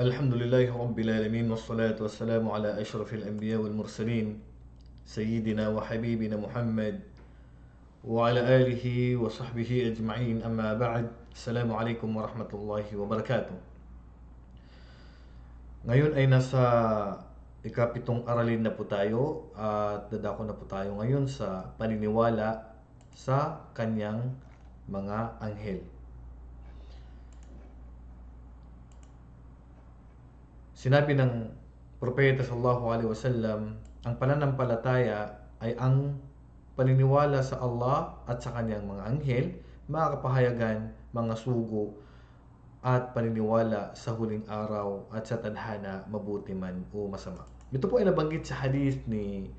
الحمد لله رب العالمين والصلاة والسلام على أشرف الأنبياء والمرسلين سيدنا وحبيبنا محمد وعلى آله وصحبه أجمعين. أما بعد، السلام عليكم ورحمة الله وبركاته. Ngayon ay nasa ikapitong aralin na po tayo at dadako na po tayo ngayon sa paniniwala sa kanyang mga anghel. Sinabi ng Propeta sallallahu alaihi wasallam, ang pananampalataya ay ang paniniwala sa Allah at sa kanyang mga anghel, mga kapahayagan, mga sugo, at paniniwala sa huling araw at sa tadhana, mabuti man o masama. Ito po ay nabanggit sa hadith ni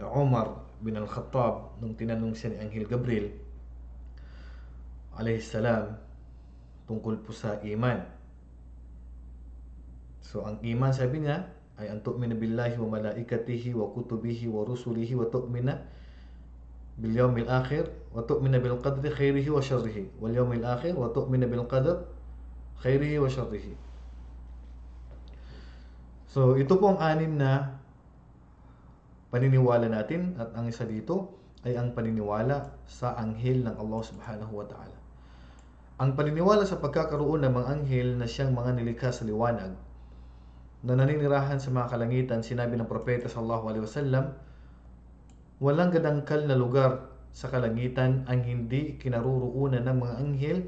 Umar bin Al-Khattab nung tinanong siya ni Anghel Gabriel alayhi salam tungkol po sa iman. So, ang iman, sabi niya, ay an tu'mina billahi wa malaikatihi wa kutubihi wa rusulihi wa tu'mina bil yawmil akhir wa tu'mina bil qadri khairihi wa syarrihi wal yawmil akhir wa tu'mina bil qadr khairihi wa syarrihi. So, ito po ang anim na paniniwala natin, at ang isa dito ay ang paniniwala sa anghel ng Allah subhanahu wa ta'ala. Ang paniniwala sa pagkakaroon ng mga anghel na siyang mga nilikha sa liwanag na naninirahan sa mga kalangitan, sinabi ng Propeta sallallahu alaihi wasallam, walang gadangkal na lugar sa kalangitan ang hindi kinaruroonan ng mga anghel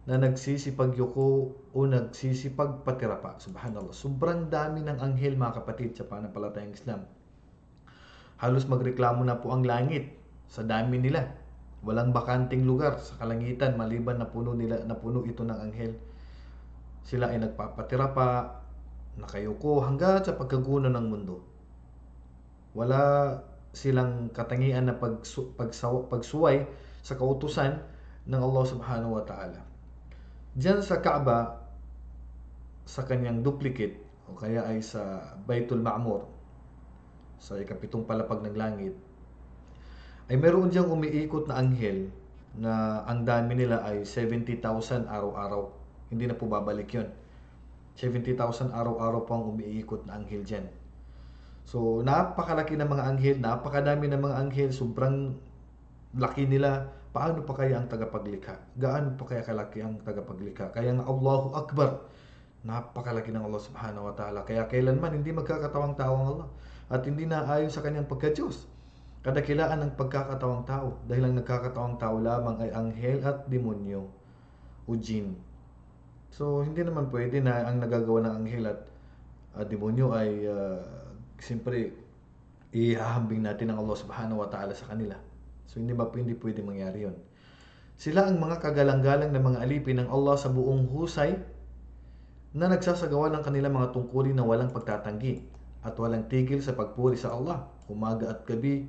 na nagsisipagyuko o nagsisipagpatirapa. Subhanallah. Sobrang dami ng anghel, mga kapatid, sa pananampalatayang Islam. Halos magreklamo na po ang langit sa dami nila. Walang bakanting lugar sa kalangitan maliban na puno ito ng anghel. Sila ay nagpapatirapa, nakayuko hanggang sa pagkaguno ng mundo. Wala silang katangian na pagsuway sa kautusan ng Allah subhanahu wa ta'ala. Diyan sa Kaaba, sa kanyang duplicate, o kaya ay sa Baitul Ma'mur, sa ikapitong palapag ng langit, ay meron diyang umiikot na anghel na ang dami nila ay 70,000 araw-araw. Hindi na po babalik yun. 70,000 araw-araw po ang umiikot na anghel dyan. So, napakalaki ng mga anghel, napakadami ng mga anghel, sobrang laki nila. Paano pa kaya ang tagapaglikha? Gaano pa kaya kalaki ang tagapaglikha? Kaya nga Allahu Akbar, napakalaki ng Allah subhanahu wa ta'ala. Kaya kailanman hindi magkakatawang tao ang Allah at hindi na ayon sa kanyang pagka-Diyos. Kadakilaan ng pagkakatawang tao dahil ang nagkakatawang tao lamang ay anghel at demonyo o jinn. So, hindi naman pwede na ang nagagawa ng anghel at demonyo ay siyempre ihahambing natin ang Allah subhanahu wa ta'ala sa kanila. So, hindi pwede mangyari yun. Sila ang mga kagalang-galang na mga alipin ng Allah sa buong husay na nagsasagawa ng kanilang mga tungkulin na walang pagtatanggi at walang tigil sa pagpuri sa Allah, umaga at gabi,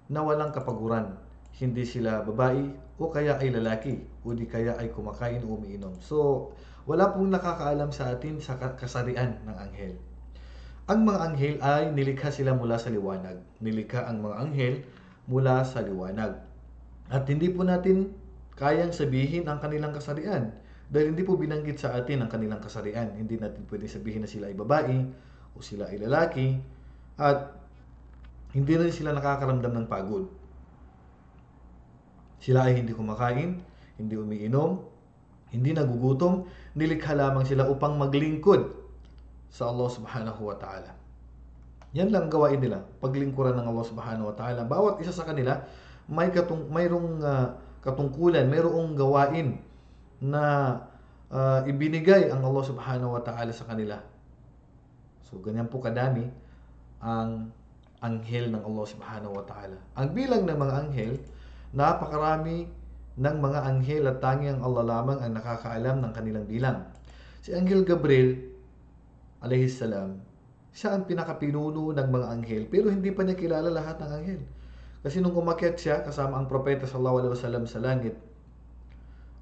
na walang kapaguran. Hindi sila babae o kaya ay lalaki o di kaya ay kumakain o umiinom. So, wala pong nakakaalam sa atin sa kasarian ng anghel. Ang mga anghel ay nilikha sila mula sa liwanag. Nilikha ang mga anghel mula sa liwanag. At hindi po natin kayang sabihin ang kanilang kasarian dahil hindi po binanggit sa atin ang kanilang kasarian. Hindi natin pwedeng sabihin na sila ay babae o sila ay lalaki at hindi rin sila nakakaramdam ng pagod. Sila ay hindi kumakain, hindi umiinom, hindi nagugutom, nilikha lamang sila upang maglingkod sa Allah subhanahu wa ta'ala. Yan lang gawain nila, paglingkuran ng Allah subhanahu wa ta'ala. Bawat isa sa kanila mayroong katungkulan, mayroong gawain na ibinigay ang Allah subhanahu wa ta'ala sa kanila. So, ganyan po kadami ang anghel ng Allah subhanahu wa ta'ala. Ang bilang ng mga anghel, napakarami ng mga anghel at tanging ang Allah lamang ang nakakaalam ng kanilang bilang. Si Anghel Gabriel alayhi salam, siya ang pinakapinuno ng mga anghel, pero hindi pa niya kilala lahat ng anghel. Kasi nung umakyat siya kasama ang Propeta sallallahu alaihi wasallam sa langit,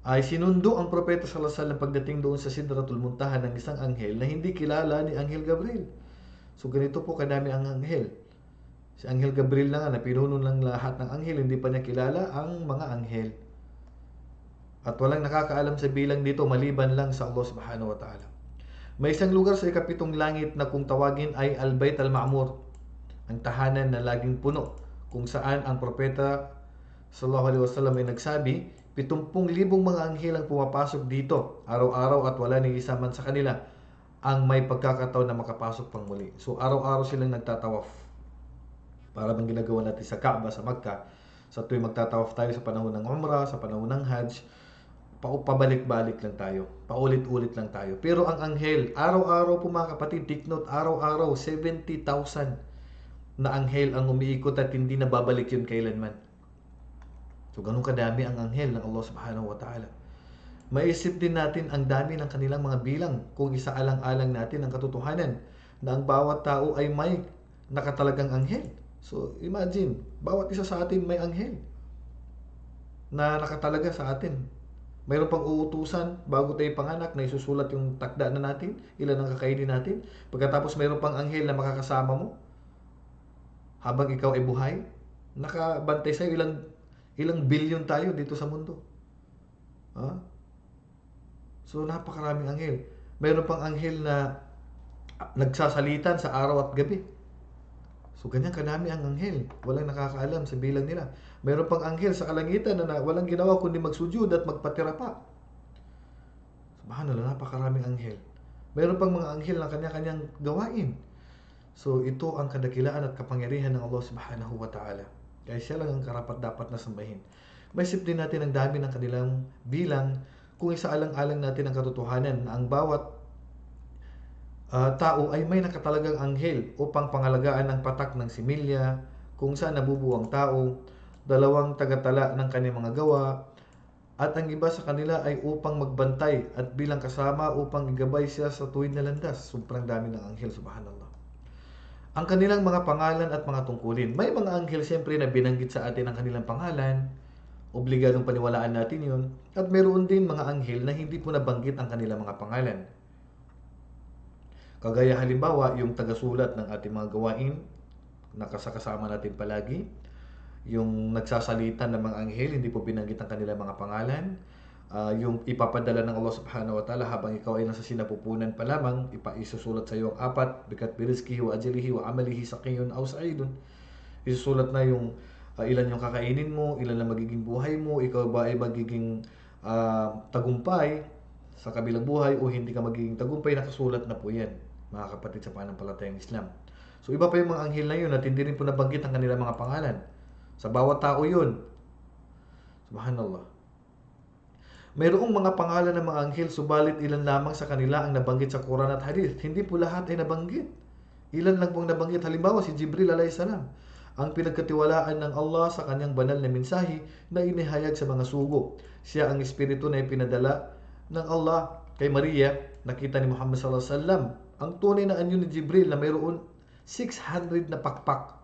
ay sinundo ang Propeta sallallahu alaihi wasallam pagdating doon sa Sidratul Muntaha ng isang anghel na hindi kilala ni Anghel Gabriel. So ganito po kadami ang anghel. Si Anghel Gabriel na nga na pinuno ng lahat ng anghel, hindi pa niya kilala ang mga anghel. At walang nakakaalam sa bilang dito maliban lang sa Allah subhanahu wa ta'ala. May isang lugar sa ikapitong langit na kung tawagin ay Al-Bait Al-Ma'mur, ang tahanan na laging puno, kung saan ang propeta sallallahu alaihi wasallam ay nagsabi, 70,000 mga anghel ang pumapasok dito araw-araw at wala ni isa man sa kanila ang may pagkakataon na makapasok pang muli. So araw-araw silang nagtatawaf. Para bang ginagawa natin sa Kaaba sa Makkah, sa tuwing magtatawaf tayo sa panahon ng Umrah, sa panahon ng Hajj, pabalik-balik lang tayo, paulit-ulit lang tayo. Pero ang anghel, araw-araw po mga kapatid, take note, araw-araw 70,000 na anghel ang umiikot at hindi na babalik yun kailanman. So ganun kadami ang anghel ng Allah subhanahu wa ta'ala. Maisip din natin ang dami ng kanilang mga bilang kung isaalang-alang natin ang katotohanan na ang bawat tao ay may nakatalagang anghel. So imagine, bawat isa sa atin may anghel na nakatalaga sa atin. Mayroon pang uutusan bago tayo panganak na isusulat yung takda na natin, ilan ang kakainin natin. Pagkatapos mayroon pang anghel na makakasama mo habang ikaw ay buhay. Nakabantay sa'yo, ilang bilyon tayo dito sa mundo. So napakaraming anghel. Mayroon pang anghel na nagsasalitan sa araw at gabi. So ganyan kadami ang anghel. Walang nakakaalam sa bilang nila. Mayroon pang anghel sa kalangitan na walang ginawa kundi magsujud at magpatira pa. Subhanallah, napakaraming anghel. Mayroon pang mga anghel na kanya-kanyang gawain. So ito ang kadakilaan at kapangyarihan ng Allah subhanahu wa ta'ala. Kaya siya lang ang karapat-dapat na sambahin. Maisip din natin ang dami ng kanilang bilang kung isaalang-alang natin ang katotohanan na ang bawat tao ay may nakatalagang anghel upang pangalagaan ng patak ng similya, kung saan nabubuo ang tao, 2 tagatala ng kanyang mga gawa, at ang iba sa kanila ay upang magbantay at bilang kasama upang igabay siya sa tuwid na landas. Sobrang dami ng anghel, subhanallah. Ang kanilang mga pangalan at mga tungkulin. May mga anghel siyempre na binanggit sa atin ang kanilang pangalan, obligadong paniwalaan natin yun. At meron din mga anghel na hindi po nabanggit ang kanilang mga pangalan. Kagaya halimbawa, yung tagasulat ng ating mga gawain, nakasakasama natin palagi. Yung nagsasalita ng mga anghel, hindi po binanggit ang kanilang mga pangalan. Yung ipapadala ng Allah subhanahu wa ta'ala habang ikaw ay nasa sinapupunan pa lamang, isusulat sa iyo ang 4, bikat birizkihi wa ajalihi wa amalihi saqiyun aw sa'idun. Isusulat na yung ilan yung kakainin mo, ilan ang magiging buhay mo, ikaw ba ay magiging tagumpay sa kabilang buhay o hindi ka magiging tagumpay. Nakasulat na po yan, mga kapatid sa pananampalatayang Islam. So iba pa yung mga anghel na yun at hindi rin po nabanggit ang kanilang mga pangalan. Sa bawat tao yun. Subhanallah. Mayroong mga pangalan ng mga anghel, subalit ilan lamang sa kanila ang nabanggit sa Quran at Hadith. Hindi po lahat ay nabanggit. Ilan lang pong nabanggit. Halimbawa si Jibril alayhis salam, ang pinagkatiwalaan ng Allah sa kanyang banal na mensahe na inihayag sa mga sugo. Siya ang espiritu na ipinadala ng Allah kay Maria. Nakita ni Muhammad sallallahu alaihi wasallam ang tunay na anyo ni Jibril na mayroon 600 na pakpak.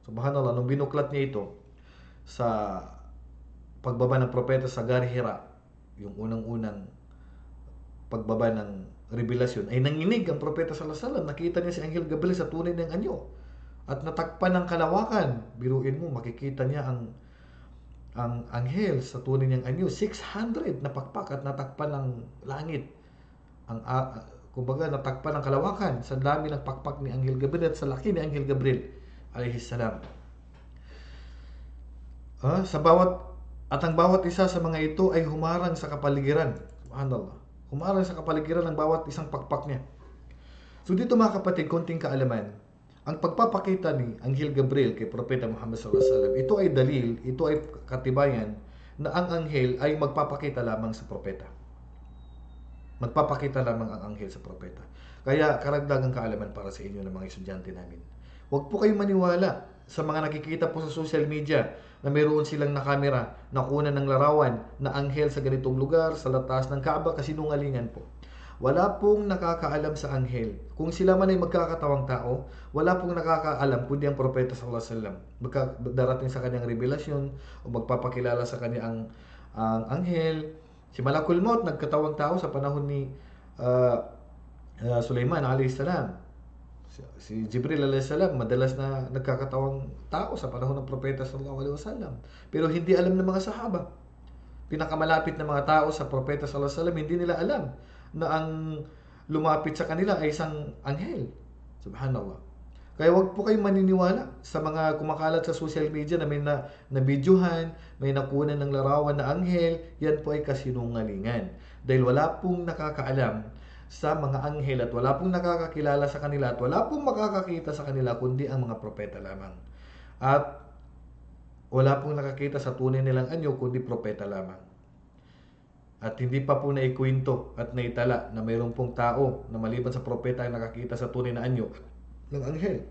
Subhanallah, nung binuklat niya ito sa pagbaba ng propeta sa Gar Hira, yung unang-unang pagbaba ng revelasyon, ay nanginig ang propeta sallallahu alaihi wasallam. Nakita niya si Anghel Gabriel sa tunay ng anyo at natakpan ng kalawakan. Biruin mo, makikita niya ang anghel sa tunay niyang anyo. 600 na pakpak at natakpan ng langit. Kumbaga, natakpan ng kalawakan sa dami ng pakpak ni Anghel Gabriel at sa laki ni Anghel Gabriel alayhis salam. Ang bawat isa sa mga ito ay humarang sa kapaligiran. Subhanallah. Humarang sa kapaligiran ng bawat isang pakpak niya. So dito mga kapatid, konting kaalaman. Ang pagpapakita ni Anghel Gabriel kay Propeta Muhammad sallallahu alaihi wasallam, ito ay dalil, ito ay katibayan na ang anghel ay magpapakita lamang sa propeta. Magpapakita lamang ang anghel sa propeta. Kaya karagdagang kaalaman para sa inyo ng mga estudyante namin. Huwag po kayong maniwala sa mga nakikita po sa social media na mayroon silang nakamera, nakuna ng larawan na anghel sa ganitong lugar, sa latas ng Kaaba, kasinungalingan po. Wala pong nakakaalam sa anghel. Kung sila man ay magkakatawang tao, wala pong nakakaalam kundi ang propeta sallallahu alaihi wasallam. Darating sa kanyang revelasyon o magpapakilala sa kanya ang anghel. Si Malakul Maut nagkatawang tao sa panahon ni Sulaiman alayhis salam. Si Jibril alayhis salam madalas na nagkakatawang tao sa panahon ng propeta sallallahu alaihi wasallam. Pero hindi alam ng mga sahaba. Pinakamalapit na mga tao sa propeta sallallahu alaihi wasallam, hindi nila alam na lumapit sa kanila ay isang anghel. Subhanallah. Kaya wag po kayong maniniwala sa mga kumakalat sa social media na may na videohan, may nakunan ng larawan na anghel, yan po ay kasinungalingan. Dahil wala pong nakakaalam sa mga anghel at wala pong nakakakilala sa kanila at wala pong makakakita sa kanila kundi ang mga propeta lamang. At wala pong nakakita sa tunay nilang anyo kundi propeta lamang. At hindi pa po naikwento at naitala na mayroon pong tao na maliban sa propeta ay nakakita sa tunay na anyo ng anghel.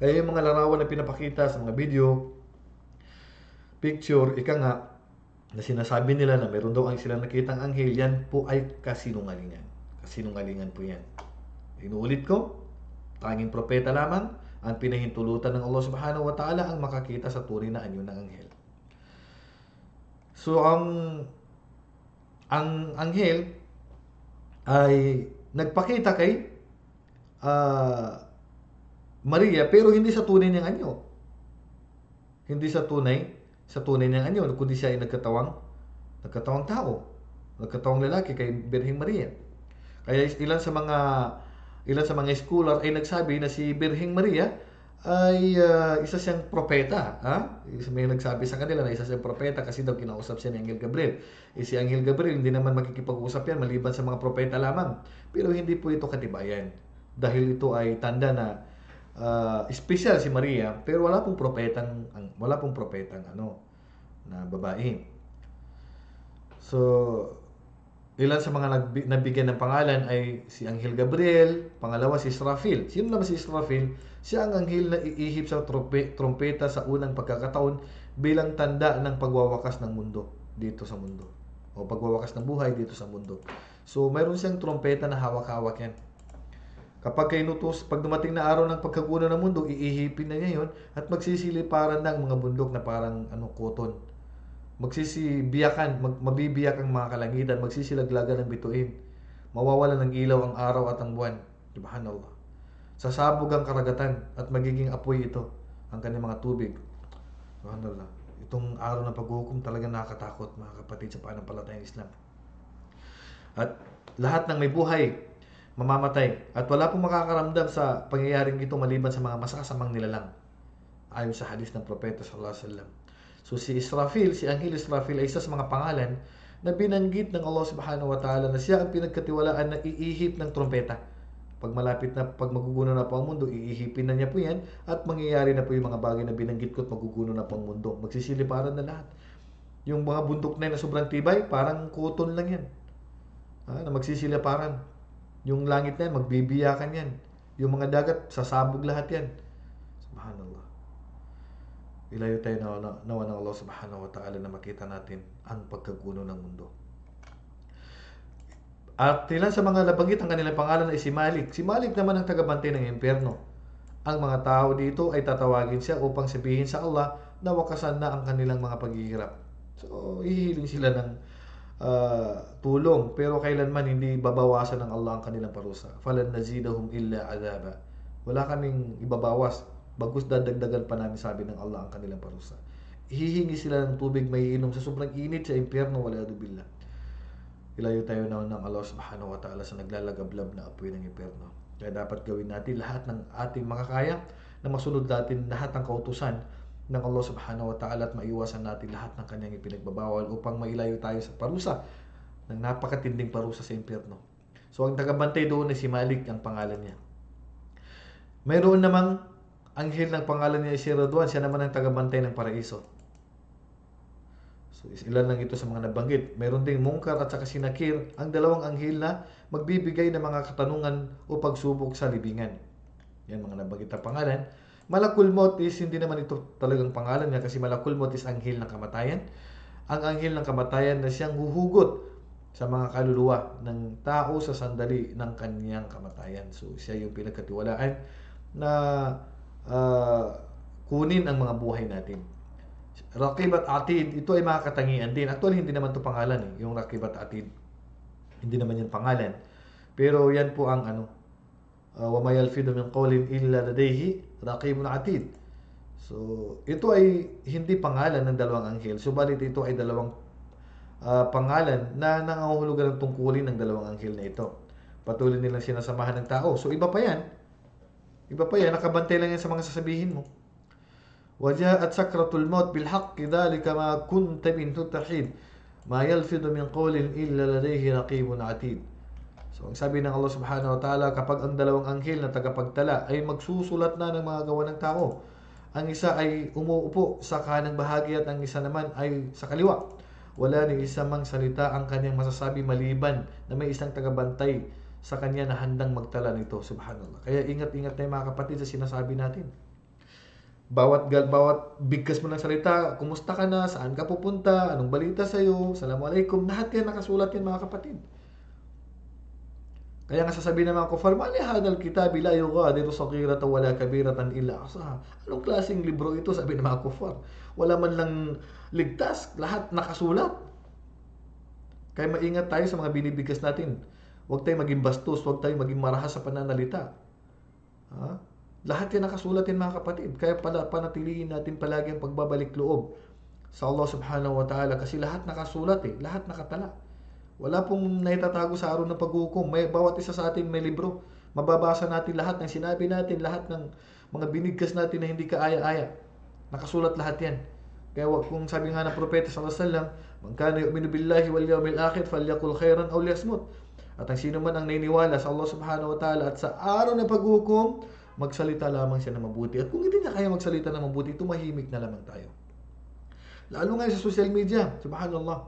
Kaya yung mga larawan na pinapakita sa mga video, picture, ika nga, na sinasabi nila na meron daw ang silang nakitang anghel, yan po ay kasinungalingan. Kasinungalingan po yan. Inuulit ko, tanging propeta lamang ang pinahintulutan ng Allah subhanahu wa ta'ala ang makakita sa tunay na anyo ng anghel. So, ang anghel ay nagpakita kay Maria pero hindi sa tunay niyang anyo. Hindi sa tunay niyang anyo, kundi siya ay nagkatawang tao, nagkatawang lalaki kay Birheng Maria. Kaya ilan sa mga scholar ay nagsabi na si Birheng Maria ay isa siyang propeta. May nagsabi sa kanila na isa siyang propeta kasi daw kinausap siya ni Anghel Gabriel. Si Anghel Gabriel hindi naman makikipag-usap yan maliban sa mga propeta lamang. Pero hindi po ito katibayan. Dahil ito ay tanda na special si Maria pero wala pong propetang na babae. So ilan sa mga nabigyan ng pangalan ay si Anghel Gabriel, pangalawa si Israfil. Sino naman si Israfil? Siya ang anghel na iihip sa trompeta sa unang pagkakataon bilang tanda ng pagwawakas ng mundo dito sa mundo. O pagwawakas ng buhay dito sa mundo. So mayroon siyang trompeta na hawak-hawak yan. Kapag pag dumating na araw ng pagkagunaw ng mundo, iihipin na niya yun at magsisiliparan ng mga bundok na parang koton. Mabibiyak ang mga kalangitan, magsisilaglagan ng bituin. Mawawala ng ilaw ang araw at ang buwan. Subhanallah. Sasabog ang karagatan at magiging apoy ito, ang kanyang mga tubig. Subhanallah. Itong araw ng paghuhukom talaga nakakatakot, mga kapatid sa pananampalatayang Islam. At lahat ng may buhay, mamamatay. At wala pong makakaramdam sa pangyayaring ito maliban sa mga masasamang nilalang. Ayon sa hadith ng Propeta sallallahu alaihi wasallam. So si Israfil, si Anghel Israfil ay isa sa mga pangalan na binanggit ng Allah subhanahu wa ta'ala na siya ang pinagkatiwalaan na iihip ng trompeta. Pag magugunaw na po ang mundo, iihipin na niya po yan at mangyayari na po yung mga bagay na binanggit ko at magugunaw na po ang mundo. Magsisiliparan na lahat. Yung mga bundok na sobrang tibay, parang kuton lang yan. Na magsisiliparan. Yung langit na yan, magbibiyakan yan. Yung mga dagat, sasabog lahat yan. Subhanallah. Ilayo tayo nawa ng Allah subhanahu wa ta'ala na makita natin ang pagkagunaw ng mundo. At ilan sa mga nabanggit ang kanilang pangalan ay si Malik. Si Malik naman ang tagabantay ng impyerno. Ang mga tao dito ay tatawagin siya upang sabihin sa Allah na wakasan na ang kanilang mga paghihirap. So, hihiling sila ng tulong pero kailanman hindi babawasan ng Allah ang kanilang parusa. Falan nazidahum illa adaba. Wala kaming ibabawas, bagkus dadagdagan pa namin, sabi ng Allah, ang kanilang parusa. Hihingi sila ng tubig may inom sa sobrang init sa impyerno, wala billah. Ilayo tayo na ng Allah subhanahu wa ta'ala sa naglalagablab na apoy ng impyerno. Kaya dapat gawin natin lahat ng ating makakaya na masunod natin lahat ng kautusan ng Allah subhanahu wa ta'ala at maiwasan natin lahat ng kanyang ipinagbabawal upang mailayo tayo sa parusa ng napakatinding parusa sa impyerno. So ang tagabantay doon ay si Malik, ang pangalan niya. Mayroon namang anghel ng pangalan niya ay si Radwan, siya naman ang tagabantay ng paraiso. So ilan lang ito sa mga nabanggit. Mayroon ding Munkar at saka si Nakir, ang dalawang anghel na magbibigay ng mga katanungan o pagsubok sa libingan. Yan mga nabanggit na pangalan. Malakul Maut is hindi naman ito talagang pangalan niya kasi Malakul Maut is anghel ng kamatayan. Ang anghel ng kamatayan na siyang huhugot sa mga kaluluwa ng tao sa sandali ng kanyang kamatayan. So siya yung pinagkatiwalaan na kunin ang mga buhay natin. Raqib at Atid, ito ay mga katangian din. Actually, hindi naman ito pangalan yung Raqib at Atid. Hindi naman yan pangalan. Pero yan po ang wa may yalfidu min qawlin illa ladayhi raqibun atid. So, ito ay hindi pangalan ng dalawang anghel. Subalit ito ay dalawang pangalan na nangangahulugan ng tungkulin ng dalawang anghel na ito. Patuloy nilang sinasamahan ng tao. So iba pa yan. Iba pa yan. Nakabantay lang yan sa mga sasabihin mo. وَجَاءَتْ سَكْرَةُ الْمَوْتِ بِالْحَقِّ ذَلِكَ مَا كُنْتَ مِنْهُ تَحِيدٌ مَا يَلْفِظُ مِنْ قَوْلٍ إِلَّا لَدَيْهِ رَقِيبٌ عَتِيدٌ. So ang sabi ng Allah subhanahu wa ta'ala, kapag ang dalawang anghel na tagapagtala ay magsusulat na ng mga gawa ng tao, ang isa ay umuupo sa kanang bahagi at ang isa naman ay sa kaliwa. Wala ni isa mang salita ang kanyang masasabi maliban na may isang tagabantay sa kanya na handang magtala nito. Subhanallah. Kaya ingat-ingat tayo mga kapatid sa sinasabi natin. Bawat bigkas mo ng salita, kumusta ka na, saan ka pupunta, anong balita sa'yo, Assalamualaikum, lahat yan nakasulat yan mga kapatid. Kaya nga sasabihin ng mga kufar, mali hadal kitabi la yughadiru saghiratan wala kabiratan illa ahsaha. Anong klaseng libro ito, sabi ng mga kufar? Wala man lang ligtas, lahat nakasulat. Kaya maingat tayo sa mga binibigkas natin. Huwag tayong maging bastos, huwag tayong maging marahas sa pananalita. Ha? Lahat yan nakasulat yan mga kapatid. Kaya panatilihin natin palagi ang pagbabalik loob sa Allah subhanahu wa ta'ala kasi lahat nakasulat lahat nakatala. Wala pong naitatago sa araw ng paghukom. Bawat isa sa atin may libro. Mababasa natin lahat ng sinabi natin, lahat ng mga binigkas natin na hindi kaaya-aya. Nakasulat lahat yan. Kaya kung sabi nga ng propeta sallallahu alaihi wasallam, "Man kana yu'minu billahi wal yawmil akhir falyaqul khairan aw liyasmut." At ang sino man ang naniniwala sa Allah subhanahu wa ta'ala at sa araw ng paghukom, magsalita lamang siya ng mabuti. At kung hindi niya kaya magsalita ng mabuti, tumahimik na lamang tayo. Lalo ngayon sa social media, subhanallah,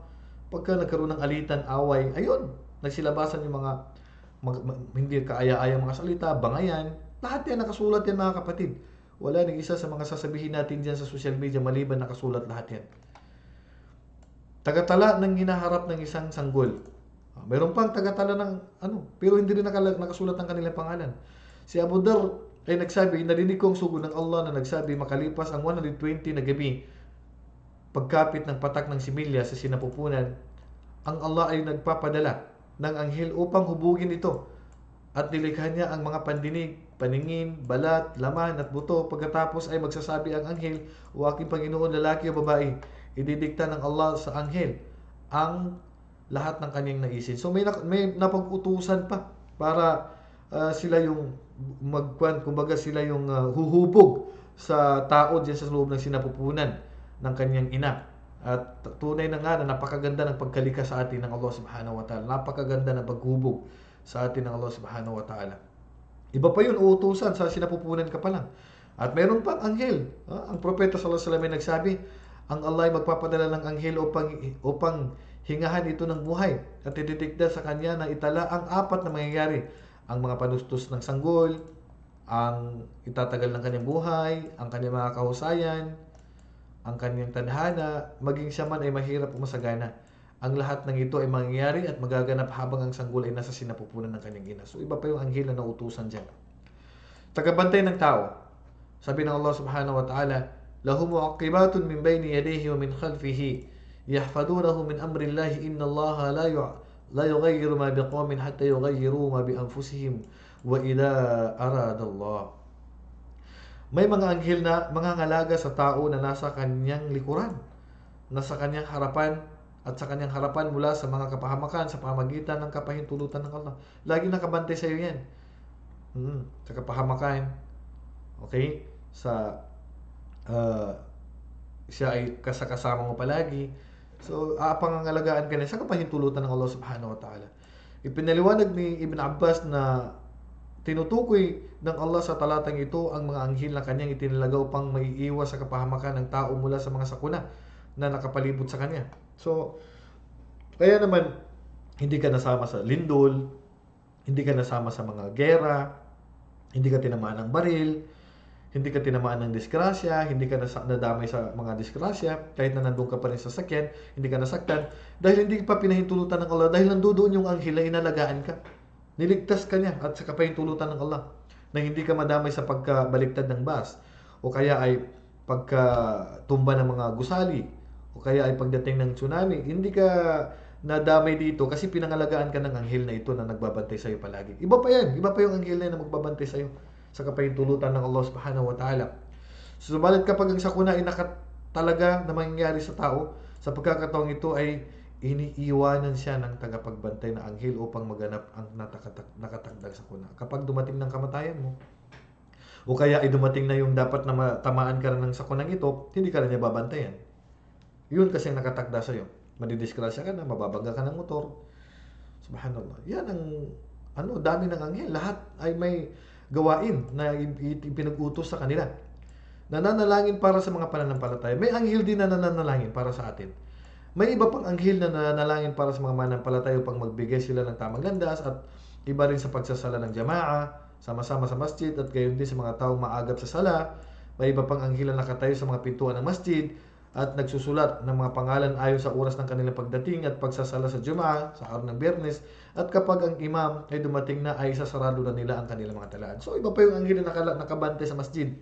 pagka nagkaroon ng alitan, away, ayun, nagsilabasan yung mga hindi kaaya-aya mga salita, bangayan, lahat yan nakasulat yan mga kapatid. Wala nang isa sa mga sasabihin natin dyan sa social media, maliban nakasulat lahat yan. Tagatala ng hinaharap ng isang sanggol. Meron pang tagatala ng pero hindi rin nakasulat ang kanilang pangalan. Si Abu Dar ay nagsabi, narinig ko ang sugo ng Allah na nagsabi, makalipas ang 120 na gabi, pagkapit ng patak ng similya sa sinapupunan, ang Allah ay nagpapadala ng anghel upang hubugin ito at nilikha niya ang mga pandinig, paningin, balat, laman at buto. Pagkatapos ay magsasabi ang anghel, "O aking Panginoon, lalaki o babae," ididikta ng Allah sa anghel ang lahat ng kanyang naisin. So may napag-utusan pa para sila yung kumbaga sila yung huhubog sa tao diyan sa loob ng sinapupunan ng kanyang ina. At tunay na nga na napakaganda ng pagkalika sa atin ng Allah subhanahu wa ta'ala. Napakaganda ng paghubog sa atin ng Allah subhanahu wa ta'ala. Iba pa yun, uutusan sa sinapupunan ka pa lang. At meron pang anghel. Ang propeta sallallahu alaihi wasallam ay nagsabi, ang Allah ay magpapadala ng anghel upang hingahan ito ng buhay at ididikta sa kanya na itala ang apat na mangyayari. Ang mga panustos ng sanggol, ang itatagal ng kanyang buhay, ang kanyang mga kahusayan, ang kanyang tadhana, maging siya man ay mahirap o masagana. Ang lahat ng ito ay mangyayari at magaganap habang ang sanggol ay nasa sinapupunan ng kanyang ina. So iba pa yung anghel na nautusan dyan. Tagabantay ng tao. Sabi ng Allah subhanahu wa ta'ala, "Lahu mu'aqibatun min bayni yadayhi wa min khalfihi yahfadunahu min amrillahi inna Allah la yughayyiru ma biqawmin hatta yughayyiru ma bi anfusihim wa idza arada Allah." May mga anghel na mangangalaga sa tao na nasa kanyang likuran, nasa kanyang harapan at sa kanyang harapan mula sa mga kapahamakan sa pamagitan ng kapahintulutan ng Allah. Lagi nakabantay sa iyo yan. Sa kapahamakan. Okay? Siya ay kasama mo palagi. So, pangangalagaan ka na sa kapahintulutan ng Allah subhanahu wa ta'ala. Ipinaliwanag ni Ibn Abbas na tinutukoy ng Allah sa talatang ito ang mga anghel na kanyang itinalaga upang maiiwas sa kapahamakan ng tao mula sa mga sakuna na nakapalibot sa kanya. So, kaya naman, hindi ka nasama sa lindol, hindi ka nasama sa mga gera, hindi ka tinamaan ng baril, hindi ka tinamaan ng disgrasya, hindi ka nadamay sa mga disgrasya, kahit na nandun ka pa rin sa sakyan, hindi ka nasaktan, dahil hindi pa pinahintulutan ng Allah, dahil nandoon yung anghel na inalagaan ka. Niligtas ka niya at sa kapahintulutan ng Allah na hindi ka madamay sa pagkabaliktad ng bus o kaya ay pagkatumba ng mga gusali o kaya ay pagdating ng tsunami. Hindi ka nadamay dito kasi pinangalagaan ka ng anghel na ito na nagbabantay sa iyo palagi. Iba pa yan. Iba pa yung anghel na magbabantay sa iyo sa kapahintulutan ng Allah subhanahu wa ta'ala. Subalit kapag ang sakuna ay nakatalaga na mangyayari sa tao, sa pagkakataong ito ay iniiwanan siya ng tagapagbantay na anghel upang maganap ang nakatagdag sa kuna. Kapag dumating ng kamatayan mo, o kaya ay dumating na yung dapat na tamaan ka na ng sakunang ito, hindi ka na niya babantayan. Yun kasi nakatagda sa'yo. Madidisgrasya ka na, mababangga ka ng motor. Subhanallah. Yan ang dami ng anghel. Lahat ay may gawain na ipinag-utos sa kanila. Nananalangin para sa mga pananampalataya. May anghel din na nananalangin para sa atin. May iba pang anghel na nananalangin para sa mga mananampalataya upang magbigay sila ng tamang landas at iba rin sa pagsasala ng jamaa, sama-sama sa masjid at gayon din sa mga taong maagap sa sala. May iba pang anghel na nakatayo sa mga pintuan ng masjid at nagsusulat ng mga pangalan ayon sa oras ng kanilang pagdating at pagsasala sa Jumaa, sa araw ng Biyernes, at kapag ang imam ay dumating na ay sasarado na nila ang kanilang mga talaan. So iba pa yung anghel na nakabante sa masjid.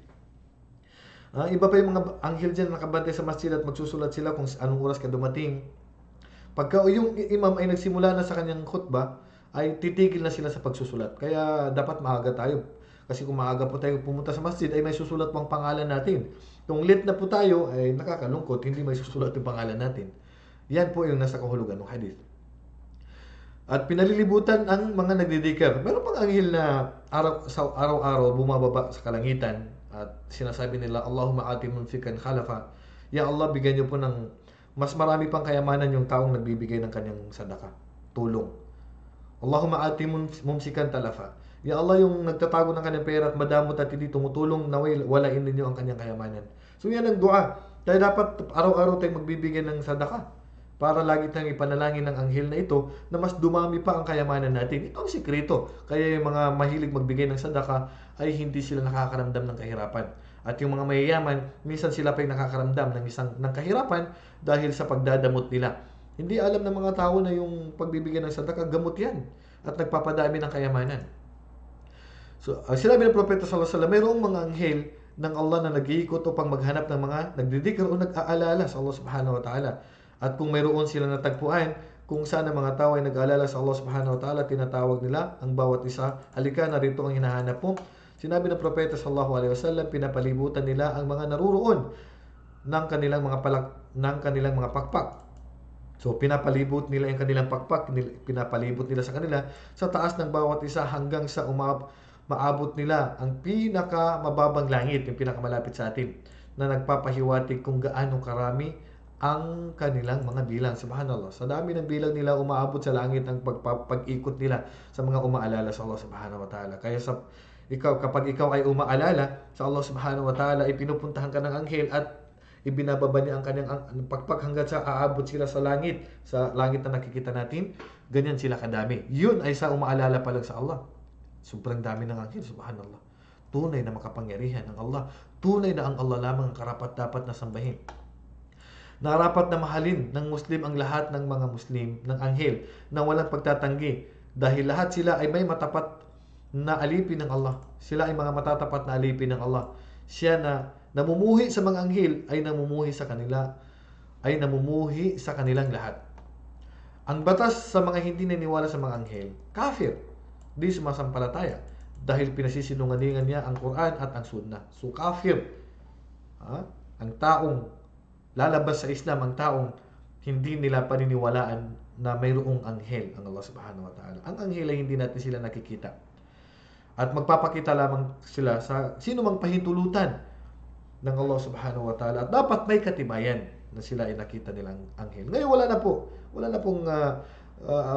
Iba pa yung mga anghel dyan na nakabante sa masjid at magsusulat sila kung anong oras ka dumating. Pagka yung imam ay nagsimula na sa kanyang khutbah, ay titigil na sila sa pagsusulat. Kaya dapat maaga tayo. Kasi kung maaga po tayo pumunta sa masjid, ay may susulat pang pangalan natin. Kung late na po tayo, ay nakakalungkot, hindi may susulat yung pangalan natin. Yan po yung nasa kahulugan ng hadith. At pinalilibutan ang mga nagdidikir. Meron pang anghel na araw-araw bumababa sa kalangitan at sinasabi nila, Allahumma ati munfikan khalafa. Ya Allah, bigyan niyo po ng mas marami pang kayamanan yung taong nagbibigay ng kanyang sadaka, tulong. Allahumma ati mumsikan talafa. Ya Allah, yung nagtatago ng kanyang pera at madamot at hindi tumutulong, naway walain ninyo ang kanyang kayamanan. So yan ang dua. Kaya dapat araw-araw tayong magbibigay ng sadaka para lagi tayong ipanalangin ng anghel na ito na mas dumami pa ang kayamanan natin. Ito ang sikreto. Kaya yung mga mahilig magbigay ng sadaka ay hindi sila nakakaramdam ng kahirapan. At yung mga mayayaman, minsan sila pa yung nakakaramdam ng kahirapan dahil sa pagdadamot nila. Hindi alam ng mga tao na yung pagbibigay ng sadaka, gamot yan. At nagpapadami ng kayamanan. So, sinabi ng Propeta sallallahu alaihi wasallam, mayroong mga anghel ng Allah na nag-iikot upang maghanap ng mga nagdidikir o nag-aalala sa Allah subhanahu wa ta'ala. At kung mayroon sila natagpuan, kung saan ang mga tao ay nag-aalala sa Allah subhanahu wa ta'ala, tinatawag nila ang bawat isa, halika, narito ang hinahanap mo. Sinabi ng Propeta sallallahu alaihi wasallam, pinapalibutan nila ang mga naruroon ng kanilang mga pakpak. So, pinapalibot nila yung kanilang pakpak, pinapalibot nila sa kanila sa taas ng bawat isa hanggang sa maabot nila ang pinakamababang langit, yung pinakamalapit sa atin, na nagpapahiwatig kung gaano karami ang kanilang mga bilang. Subhanallah. Sa dami ng bilang nila, umaabot sa langit ang pag-ikot nila sa mga umaalala sa Allah subhanahu wa ta'ala. Kaya kapag ikaw ay umaalala sa Allah subhanahu wa ta'ala, ipinupuntahan ka ng anghel at ibinababa niya ang kanyang pagpag hanggang sa aabot sila sa langit na nakikita natin. Ganyan sila kadami. Yun ay sa umaalala pa lang sa Allah. Sobrang dami ng anghel, subhanallah. Tunay na makapangyarihan ang Allah. Tunay na ang Allah lamang ang karapat-dapat na sambahin. Narapat na mahalin ng Muslim ang lahat ng mga Muslim, ng anghel, na walang pagtatanggi. Dahil lahat sila ay may matapat na alipin ng Allah. Sila ay mga matatapat na alipin ng Allah. Siya na namumuhi sa mga anghel ay namumuhi sa kanilang lahat. Ang batas sa mga hindi naniniwala sa mga anghel, kafir, di sumasampalataya dahil pinasisinungalingan niya ang Quran at ang Sunnah. So kafir. Ang taong lalabas sa Islam, ang taong hindi nila paniniwalaan na mayroong anghel ang Allah subhanahu wa ta'ala. Ang anghel ay hindi natin sila nakikita. At magpapakita lamang sila sa sino mang pahintulutan ng Allah subhanahu wa ta'ala. At dapat may katibayan na sila ay nakita nilang anghel. Ngayon wala na pong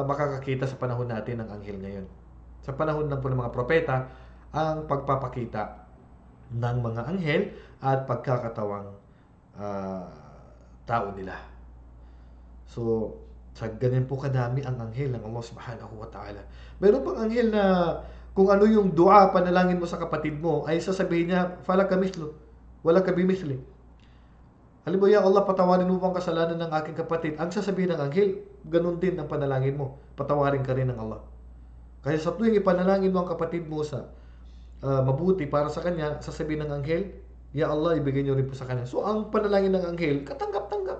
makakakita sa panahon natin ng anghel ngayon. Sa panahon lang po ng mga propeta, ang pagpapakita ng mga anghel at pagkakatawang tao nila. So, sa ganyan po kadami ang anghel ng Allah subhanahu wa ta'ala. Meron pang anghel na kung ano yung dua, panalangin mo sa kapatid mo, ay sasabihin niya, falaka mislo, wala ka bimithli. Halimbawa, ya Allah, patawarin mo ang kasalanan ng aking kapatid. Ang sasabihin ng anghel, ganun din ang panalangin mo. Patawarin ka rin ng Allah. Kaya sa tuwing ipanalangin mo ang kapatid mo sa mabuti para sa kanya, sasabihin ng anghel, ya Allah, ibigay niyo rin po sa kanya. So, ang panalangin ng anghel, katanggap-tanggap.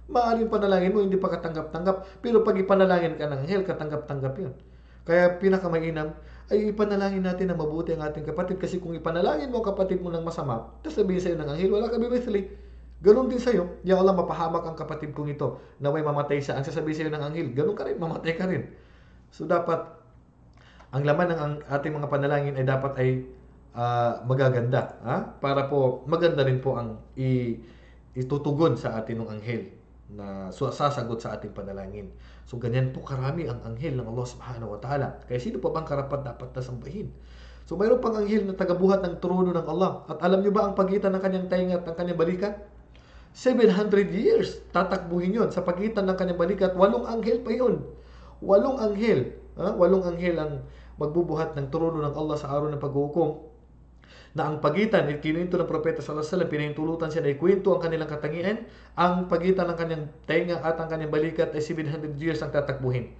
Maaaring panalangin mo, hindi pa katanggap-tanggap. Pero pag ipanalangin ka ng anghel, katanggap-tanggap yun. Kaya pinakamainam, ay ipanalangin natin na mabuti ang ating kapatid. Kasi kung ipanalangin mo ang kapatid mo ng masama, tapos sabihin sa'yo ng anghel, wala ka bimithli. Ganun din sa'yo, ya Allah, mapahamak ang kapatid kong ito, naway mamatay siya. Ang sasabihin sa'yo ng anghel, ganun ka rin, mamatay ka rin. So dapat, ang laman ng ating mga panalangin ay dapat ay magaganda. Para po, maganda rin po ang itutugon sa atin ng anghel na sasagot sa ating panalangin. So ganyan po karami ang anghel ng Allah subhanahu wa ta'ala. Kaya sino pa bang karapat dapat na sambahin? So mayroon pang anghel na tagabuhat ng trono ng Allah. At alam nyo ba ang pagitan ng kanyang tainga at ng kanyang balikat? 700 years tatakbuhin yun. Sa pagitan ng kanyang balikat, 8 anghel pa yun. 8 anghel. 8 anghel ang magbubuhat ng trono ng Allah sa araw ng paghuhukom. Na ang pagitan, kinuwento ng propeta sallallahu alaihi wasallam, pinahintulutan siya na ikwento ang kanilang katangian. Ang pagitan ng kanyang tainga at ang kanyang balikat ay 700 years ang tatakbuhin.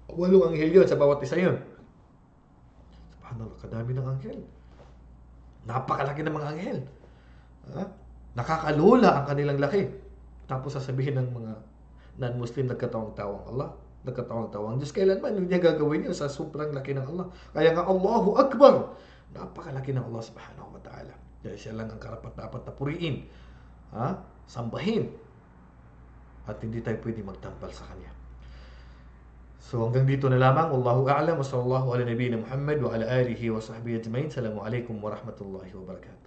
8 anghel yun sa bawat isa yun. Subhanallah, kadami ng anghel. Napakalaki ng mga anghel. Nakakalula ang kanilang laki. Tapos sasabihin ng mga non-Muslim, nagkatawang-tawang Allah, nagkatawang-tawang Diyos. Kailanman hindi niya gagawin yun sa sobrang laki ng Allah. Kaya nga, Allahu Akbar! Napakalaki ng Allah subhanahu wa ta'ala. Kaya siya lang ang karapat-dapat na puriin. Sambahin. At hindi tayo pwede magtampal sa Kanya. So hanggang dito na lamang. Wallahu a'lam wa sallallahu ala nabiyina Muhammad wa ala alihi wa sahbihi ajma'in. Assalamu alaikum wa rahmatullahi wa barakatuh.